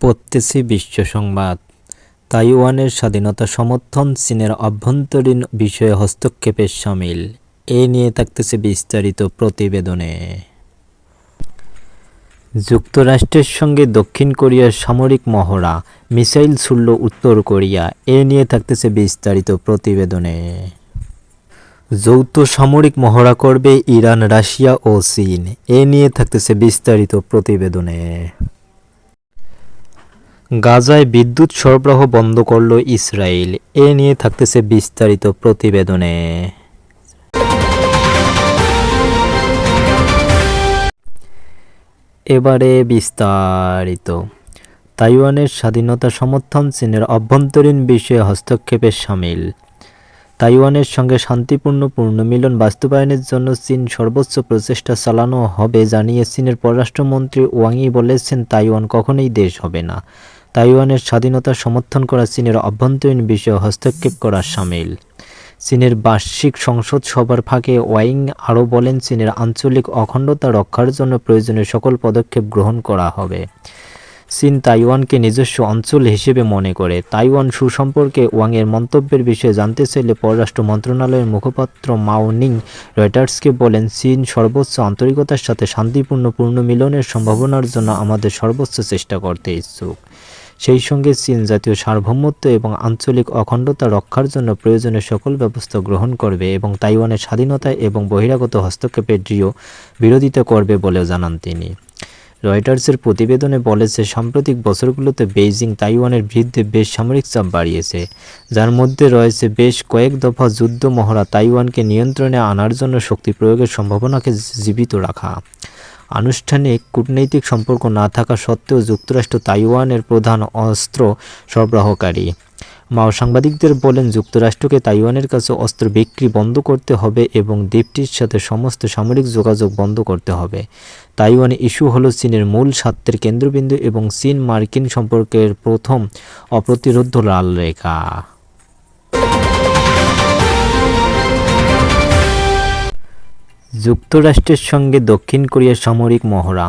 পড়তেছি বিশ্ব সংবাদ। তাইওয়ানের স্বাধীনতা সমর্থন চীনের অভ্যন্তরীণ বিষয়ে হস্তক্ষেপের শামিল, এ নিয়ে থাকতেছে বিস্তারিত প্রতিবেদনে। যুক্তরাষ্ট্রের সঙ্গে দক্ষিণ কোরিয়ার সামরিক মহড়া, মিসাইল ছুড়ল উত্তর কোরিয়া, এ নিয়ে থাকতেছে বিস্তারিত প্রতিবেদনে। যৌথ সামরিক মহড়া করবে ইরান, রাশিয়া ও চীন, এ নিয়ে থাকতেছে বিস্তারিত প্রতিবেদনে। গাজায় বিদ্যুৎ সরবরাহ বন্ধ করল ইসরায়েল, এ নিয়ে থাকতেছে বিস্তারিত প্রতিবেদনে। এবারে বিস্তারিত। তাইওয়ানের স্বাধীনতা সমর্থন চীনের অভ্যন্তরীণ বিষয়ে হস্তক্ষেপের শামিল। তাইওয়ানের সঙ্গে শান্তিপূর্ণ পুনর্মিলন বাস্তবায়নের জন্য চীন সর্বোচ্চ প্রচেষ্টা চালানো হবে জানিয়ে চীনের পররাষ্ট্রমন্ত্রী ওয়াং ই বলেছেন, তাইওয়ান কখনোই দেশ হবে না। তাইওয়ানের স্বাধীনতা সমর্থন করা চীনের অভ্যন্তরীণ বিষয়ে হস্তক্ষেপ করা শামিল। চীনের বার্ষিক সংসদ সভার ফাঁকে ওয়াং আরও বলেন, চীনের আঞ্চলিক অখণ্ডতা রক্ষার জন্য প্রয়োজনীয় সকল পদক্ষেপ গ্রহণ করা হবে। চীন তাইওয়ানকে নিজস্ব অঞ্চল হিসেবে মনে করে। তাইওয়ান সুসম্পর্কে ওয়াংয়ের মন্তব্যের বিষয়ে জানতে চাইলে পররাষ্ট্র মন্ত্রণালয়ের মুখপাত্র মাও নিং রয়টার্সকে বলেন, চীন সর্বোচ্চ আন্তরিকতার সাথে শান্তিপূর্ণ পুনর্মিলনের সম্ভাবনার জন্য আমাদের সর্বোচ্চ চেষ্টা করতে ইচ্ছুক। সেই সঙ্গে চীন জাতীয় সার্বভৌমত্ব এবং আঞ্চলিক অখণ্ডতা রক্ষার জন্য প্রয়োজনীয় সকল ব্যবস্থা গ্রহণ করবে এবং তাইওয়ানের স্বাধীনতা এবং বহিরাগত হস্তক্ষেপের দৃঢ় বিরোধিতা করবে বলেও জানান তিনি। রয়টার্সের প্রতিবেদনে বলেছে, সাম্প্রতিক বছরগুলোতে বেইজিং তাইওয়ানের বিরুদ্ধে বেশ সামরিক চাপ বাড়িয়েছে, যার মধ্যে রয়েছে বেশ কয়েক দফা যুদ্ধ মহড়া, তাইওয়ানকে নিয়ন্ত্রণে আনার জন্য শক্তি প্রয়োগের সম্ভাবনাকে জীবিত রাখা। আনুষ্ঠানিক কূটনৈতিক সম্পর্ক না থাকা সত্ত্বেও যুক্তরাষ্ট্র তাইওয়ানের প্রধান অস্ত্র সরবরাহকারী। মাও সাংবাদিকদের বলেন, যুক্তরাষ্ট্রকে তাইওয়ানের কাছে অস্ত্র বিক্রি বন্ধ করতে হবে এবং দ্বীপটির সাথে সমস্ত সামরিক যোগাযোগ বন্ধ করতে হবে। তাইওয়ান ইস্যু হল চীনের মূল স্বার্থের কেন্দ্রবিন্দু এবং চীন মার্কিন সম্পর্কের প্রথম অপ্রতিরোধ্য লাল রেখা। যুক্তরাষ্ট্রের সঙ্গে দক্ষিণ কোরিয়ার সামরিক মহড়া,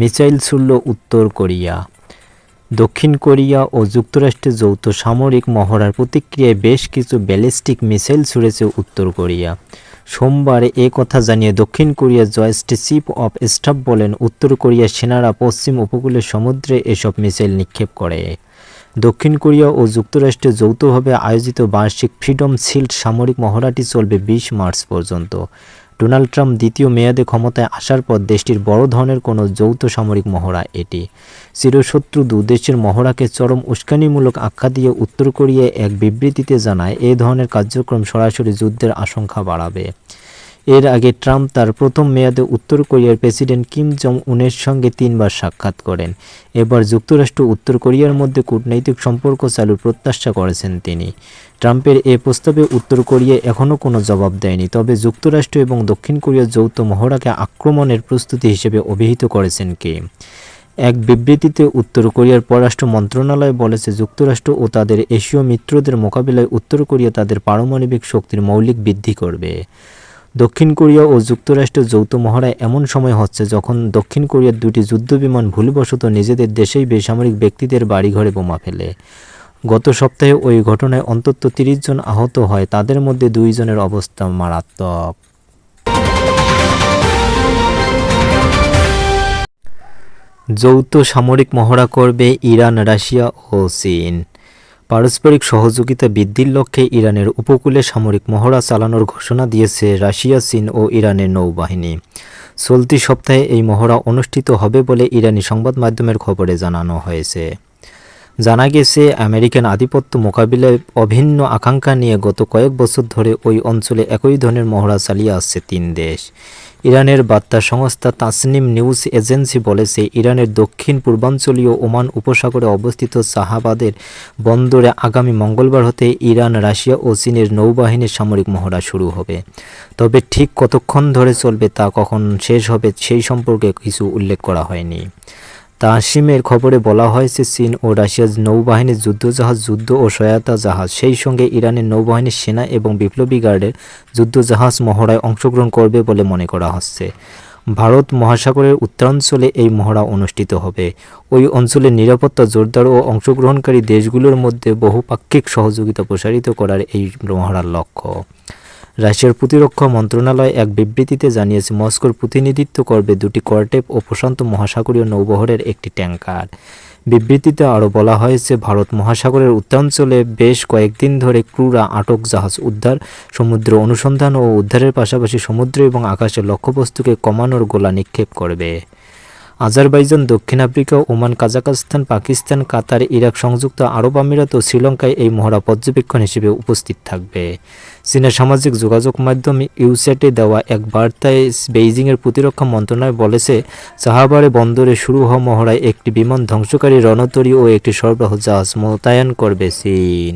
মিসাইল ছুড়ল উত্তর কোরিয়া। দক্ষিণ কোরিয়া ও যুক্তরাষ্ট্রের যৌথ সামরিক মহড়ার প্রতিক্রিয়ায় বেশ কিছু ব্যালিস্টিক মিসাইল ছুড়েছে উত্তর কোরিয়া। সোমবার এ কথা জানিয়ে দক্ষিণ কোরিয়ার জয়েন্ট চিফ অফ স্টাফ বলেন, উত্তর কোরিয়ার সেনারা পশ্চিম উপকূলের সমুদ্রে এসব মিসাইল নিক্ষেপ করে। দক্ষিণ কোরিয়া ও যুক্তরাষ্ট্রে যৌথভাবে আয়োজিত বার্ষিক ফ্রিডম শিল্ড সামরিক মহড়াটি চলবে 20 মার্চ পর্যন্ত। ডোনাল্ড ট্রাম্প দ্বিতীয় মেয়াদে ক্ষমতায় আসার পর দেশটির বড় ধরনের কোনো যৌথ সামরিক মহড়া এটি। চিরশত্রু দুদেশের মহড়াকে চরম উস্কানিমূলক আখ্যা দিয়ে উত্তর কোরিয়া এক বিবৃতিতে জানায়, এ ধরনের কার্যক্রম সরাসরি যুদ্ধের আশঙ্কা বাড়াবে। এর আগে ট্রাম্প তার প্রথম মেয়াদে উত্তর কোরিয়ার প্রেসিডেন্ট কিম জং উনের সঙ্গে 3 বার সাক্ষাৎ করেন। এবার যুক্তরাষ্ট্র উত্তর কোরিয়ার মধ্যে কূটনৈতিক সম্পর্ক চালুর প্রত্যাশা করেছেন তিনি। ট্রাম্পের এ প্রস্তাবে উত্তর কোরিয়া এখনও কোনো জবাব দেয়নি, তবে যুক্তরাষ্ট্র এবং দক্ষিণ কোরিয়ার যৌথ মহড়াকে আক্রমণের প্রস্তুতি হিসেবে অভিহিত করেছেন কিম। এক বিবৃতিতে উত্তর কোরিয়ার পররাষ্ট্র মন্ত্রণালয় বলেছে, যুক্তরাষ্ট্র ও তাদের এশীয় মিত্রদের মোকাবিলায় উত্তর কোরিয়া তাদের পারমাণবিক শক্তির মৌলিক বৃদ্ধি করবে। দক্ষিণ কোরিয়া ও যুক্তরাষ্ট্রের যৌথ মহড়ায় এমন সময় হচ্ছে যখন দক্ষিণ কোরিয়ার 2টি যুদ্ধবিমান ভুলবশত নিজেদের দেশেই বেসামরিক ব্যক্তিদের বাড়িঘরে বোমা ফেলে। গত সপ্তাহে ওই ঘটনায় অন্তত 30 জন আহত হয়, তাদের মধ্যে 2 জনের অবস্থা মারাত্মক। যৌথ সামরিক মহড়া করবে ইরান, রাশিয়া ও চীন। পারস্পরিক সহযোগিতা বৃদ্ধির লক্ষ্যে ইরানের উপকূলে সামরিক মহড়া চালানোর ঘোষণা দিয়েছে রাশিয়া, চীন ও ইরানের নৌবাহিনী। চলতি সপ্তাহে এই মহড়া অনুষ্ঠিত হবে বলে ইরানি সংবাদ মাধ্যমের খবরে জানানো হয়েছে। জানা গেছে, আমেরিকান আধিপত্য মোকাবিলায় অভিন্ন আকাঙ্ক্ষা নিয়ে গত কয়েক বছর ধরে ওই অঞ্চলে একই ধরনের মহড়া চালিয়ে আসছে 3 দেশ। ইরানের বার্তা সংস্থা তাসনিম নিউজ এজেন্সি বলেছে, ইরানের দক্ষিণ পূর্বাঞ্চলীয় ওমান উপসাগরে অবস্থিত শাহবাদের বন্দরে আগামী মঙ্গলবার হতে ইরান, রাশিয়া ও চীনের নৌবাহিনীর সামরিক মহড়া শুরু হবে। তবে ঠিক কতক্ষণ ধরে চলবে তা কখন শেষ হবে সেই সম্পর্কে কিছু উল্লেখ করা হয়নি। তাসনিমের খবরে বলা হয়েছে, চীন ও রাশিয়ার নৌবাহিনীর যুদ্ধজাহাজ, যুদ্ধ ও সহায়তা জাহাজ, সেই সঙ্গে ইরানের নৌবাহিনীর সেনা এবং বিপ্লবী গার্ডের যুদ্ধজাহাজ মহড়ায় অংশগ্রহণ করবে বলে মনে করা হচ্ছে। ভারত মহাসাগরের উত্তরাঞ্চলে এই মহড়া অনুষ্ঠিত হবে। ওই অঞ্চলের নিরাপত্তা জোরদার ও অংশগ্রহণকারী দেশগুলোর মধ্যে বহুপাক্ষিক সহযোগিতা প্রসারিত করার এই মহড়ার লক্ষ্য। রাশিয়ার প্রতিরক্ষা মন্ত্রণালয় এক বিবৃতিতে জানিয়েছে, মস্কোর প্রতিনিধিত্ব করবে 2টি কর্ভেট ও প্রশান্ত মহাসাগরীয় নৌবহরের একটি ট্যাঙ্কার। বিবৃতিতে আরও বলা হয়েছে, ভারত মহাসাগরের উত্তরাঞ্চলে বেশ কয়েকদিন ধরে ক্রুরা আটক জাহাজ উদ্ধার, সমুদ্র অনুসন্ধান ও উদ্ধারের পাশাপাশি সমুদ্র এবং আকাশের লক্ষ্যবস্তুকে কমানোর গোলা নিক্ষেপ করবে। আজারবাইজান, দক্ষিণ আফ্রিকা, ওমান, কাজাখস্তান, পাকিস্তান, কাতার, ইরাক, সংযুক্ত আরব আমিরাত ও শ্রীলঙ্কায় এই মহড়া পর্যবেক্ষণ হিসেবে উপস্থিত থাকবে। চীনের সামাজিক যোগাযোগ মাধ্যম ইউস্যাটে দেওয়া এক বার্তায় বেইজিংয়ের প্রতিরক্ষা মন্ত্রণালয় বলেছে, চাহাবারে বন্দরে শুরু হওয়া মহড়ায় একটি বিমান ধ্বংসকারী রণতরী ও একটি সরবরাহ জাহাজ মোতায়েন করবে চীন।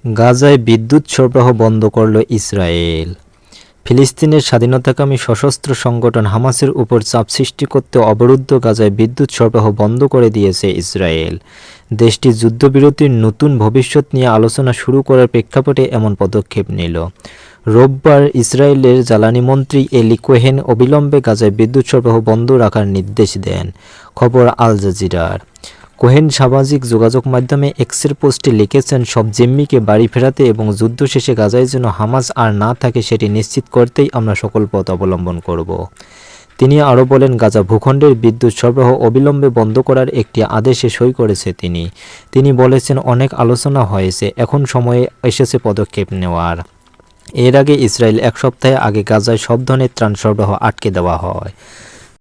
গাজায় বিদ্যুৎ সরবরাহ বন্ধ করল ইসরায়েল। ফিলিস্তিনের স্বাধীনতাকামী সশস্ত্র সংগঠন হামাসের উপর চাপ সৃষ্টি করতে অবরুদ্ধ গাজায় বিদ্যুৎ সরবরাহ বন্ধ করে দিয়েছে ইসরায়েল। দেশটি যুদ্ধবিরতির নতুন ভবিষ্যৎ নিয়ে আলোচনা শুরু করার প্রেক্ষাপটে এমন পদক্ষেপ নিল। রোববার ইসরায়েলের জ্বালানি মন্ত্রী এলি কোহেন অবিলম্বে গাজায় বিদ্যুৎ সরবরাহ বন্ধ রাখার নির্দেশ দেন। খবর আল জাজিরার। কোহেন সামাজিক যোগাযোগ মাধ্যমে এক্সের পোস্টে লিখেছেন, সব জিম্মিকে বাড়ি ফেরাতে এবং যুদ্ধ শেষে গাজায় যেন হামাস আর না থাকে সেটি নিশ্চিত করতেই আমরা সকল পথ অবলম্বন করব। তিনি আরও বলেন, গাজা ভূখণ্ডের বিদ্যুৎ সরবরাহ অবিলম্বে বন্ধ করার একটি আদেশে সই করেছে তিনি বলেছেন, অনেক আলোচনা হয়েছে, এখন সময়ে এসেছে পদক্ষেপ নেওয়ার। এর আগে ইসরায়েল 1 সপ্তাহ আগে গাজায় সব ধরনের ত্রাণ সরবরাহ আটকে দেওয়া হয়।